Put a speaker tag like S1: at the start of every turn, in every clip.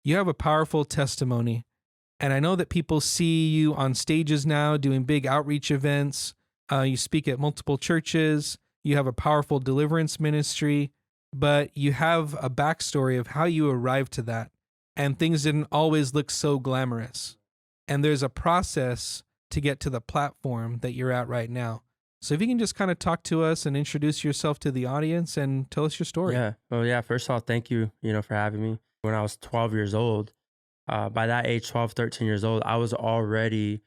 S1: you have a powerful testimony. And I know that people see you on stages now doing big outreach events. You speak at multiple churches. You have a powerful deliverance ministry, but you have a backstory of how you arrived to that. And things didn't always look so glamorous. And there's a process to get to the platform that you're at right now. So if you can just kind of talk to us and introduce yourself to the audience and tell us your story.
S2: Yeah. Well, yeah. First of all, thank you, for having me. When I was 12 years old, by that age, 12, 13 years old, I was already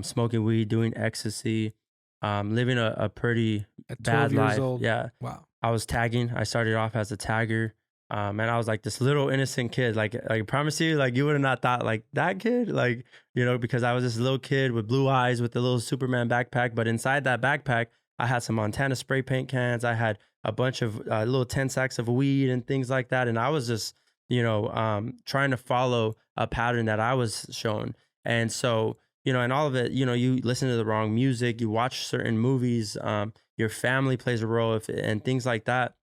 S2: smoking weed, doing ecstasy, living a pretty
S1: At 12
S2: bad
S1: years
S2: life.
S1: old.
S2: Yeah.
S1: Wow.
S2: I was tagging. I started off as a tagger. And I was like this little innocent kid. Like I promise you, like you would have not thought like that kid, like, because I was this little kid with blue eyes with a little Superman backpack. But inside that backpack, I had some Montana spray paint cans. I had a bunch of little 10 sacks of weed and things like that. And I was just, trying to follow a pattern that I was shown. And so, and all of it, you listen to the wrong music, you watch certain movies, your family plays a role and things like that.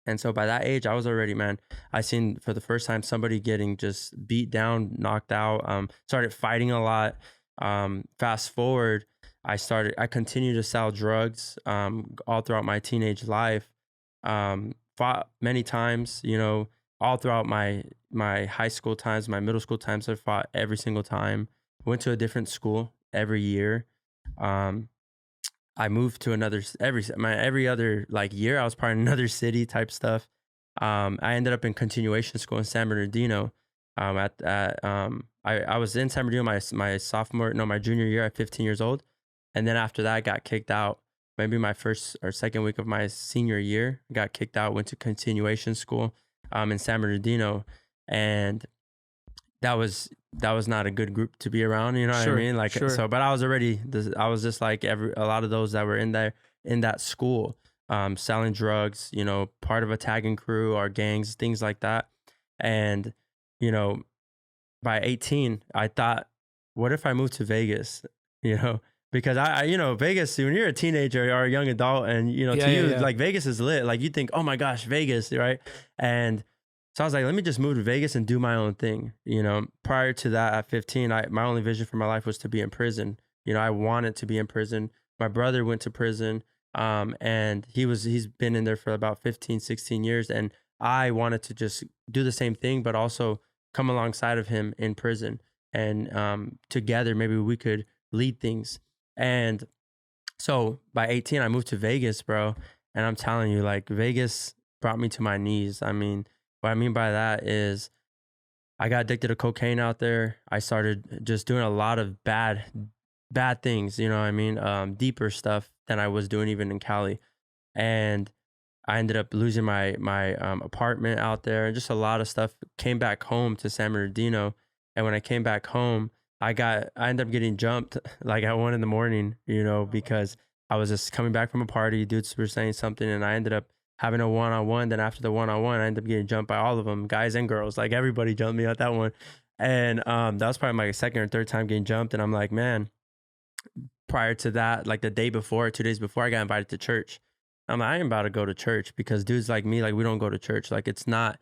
S2: And so by that age, I was already, man, I seen for the first time somebody getting just beat down, knocked out, started fighting a lot. Fast forward, I continued to sell drugs all throughout my teenage life. Fought many times, all throughout my high school times, my middle school times. I fought every single time. Went to a different school every year. I moved to every other like year. I was part of another city type stuff. I ended up in continuation school in San Bernardino. I was in San Bernardino my junior year at 15 years old, and then after that I got kicked out. Maybe my first or second week of my senior year, got kicked out. Went to continuation school in San Bernardino, and that was not a good group to be around, what I mean? Like,
S1: sure.
S2: So, but I was just like a lot of those that were in that school, selling drugs, part of a tagging crew or gangs, things like that. And, by 18, I thought, what if I moved to Vegas, because I Vegas, when you're a teenager or a young adult and, like Vegas is lit. Like you think, oh my gosh, Vegas, right? And so I was like, let me just move to Vegas and do my own thing. Prior to that, at 15, my only vision for my life was to be in prison. I wanted to be in prison. My brother went to prison, and he's been in there for about 15, 16 years. And I wanted to just do the same thing, but also come alongside of him in prison. And together, maybe we could lead things. And so by 18, I moved to Vegas, bro. And I'm telling you, like, Vegas brought me to my knees. I mean, what I mean by that is I got addicted to cocaine out there. I started just doing a lot of bad things, deeper stuff than I was doing even in Cali. And I ended up losing my apartment out there and just a lot of stuff. Came back home to San Bernardino. And when I came back home, I ended up getting jumped like at 1 a.m, because I was just coming back from a party. Dudes were saying something and I ended up having a one-on-one. Then after the one-on-one, I ended up getting jumped by all of them, guys and girls. Like everybody jumped me at that one. And that was probably my second or third time getting jumped. And I'm like, man, prior to that, like the day before, 2 days before, I got invited to church. I'm like, I ain't about to go to church because dudes like me, like we don't go to church. Like it's not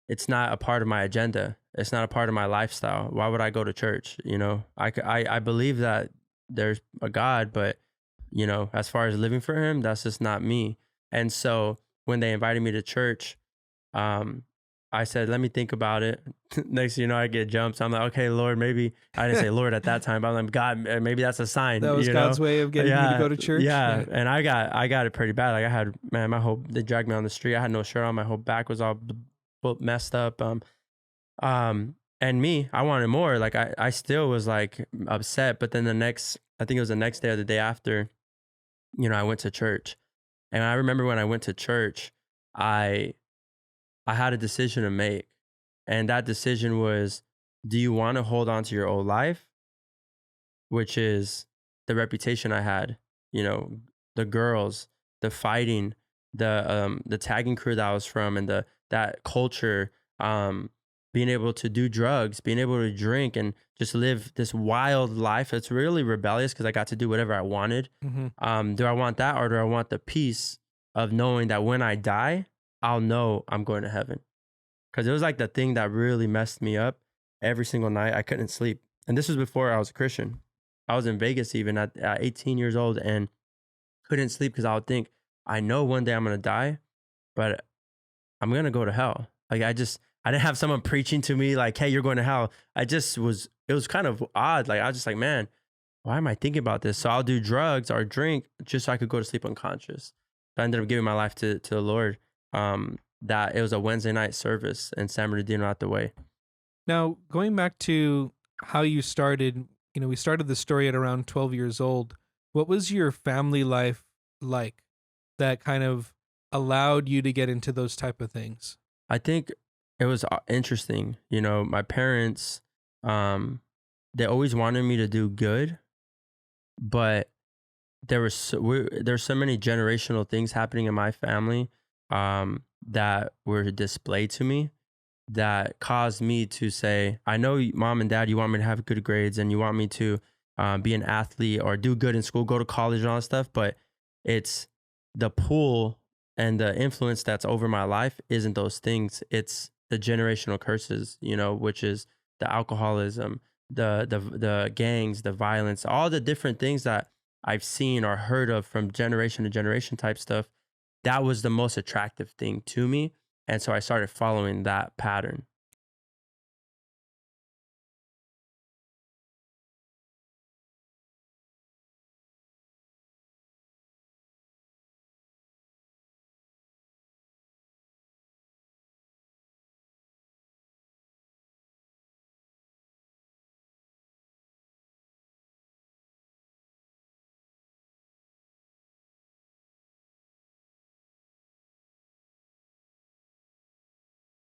S2: a part of my agenda. It's not a part of my lifestyle. Why would I go to church? I believe that there's a God, but as far as living for him, that's just not me. And so when they invited me to church, I said, let me think about it. Next thing you know, I get jumped. So I'm like, okay, Lord, maybe I didn't say Lord at that time, but I'm like, God, maybe that's a sign.
S1: That was God's way of getting you to go to church.
S2: Yeah. Right. And I got it pretty bad. Like I had, man, they dragged me on the street. I had no shirt on. My whole back was all messed up. And me, I wanted more. Like I still was like upset. But then I think it was the next day or the day after, I went to church. And I remember when I went to church, I had a decision to make. And that decision was, do you want to hold on to your old life? Which is the reputation I had, the girls, the fighting, the tagging crew that I was from, and that culture, being able to do drugs, being able to drink and just live this wild life. It's really rebellious because I got to do whatever I wanted. Mm-hmm. Do I want that, or do I want the peace of knowing that when I die, I'll know I'm going to heaven? Because it was like the thing that really messed me up. every single night. I couldn't sleep. And this was before I was a Christian. I was in Vegas even at 18 years old and couldn't sleep because I would think, I know one day I'm going to die, but I'm going to go to hell. Like I didn't have someone preaching to me like, hey, you're going to hell. It was kind of odd. Like I was just like, man, why am I thinking about this? So I'll do drugs or drink just so I could go to sleep unconscious. So I ended up giving my life to the Lord. That it was a Wednesday night service in San Bernardino out the way.
S1: Now, going back to how you started, we started the story at around 12 years old. What was your family life like that kind of allowed you to get into those type of things?
S2: I think it was interesting. My parents, they always wanted me to do good, but there's so many generational things happening in my family that were displayed to me that caused me to say, I know mom and dad, you want me to have good grades and you want me to be an athlete or do good in school, go to college and all that stuff, but it's the pull and the influence that's over my life isn't those things. It's the generational curses, which is the alcoholism, the gangs, the violence, all the different things that I've seen or heard of from generation to generation type stuff. That was the most attractive thing to me. And so I started following that pattern.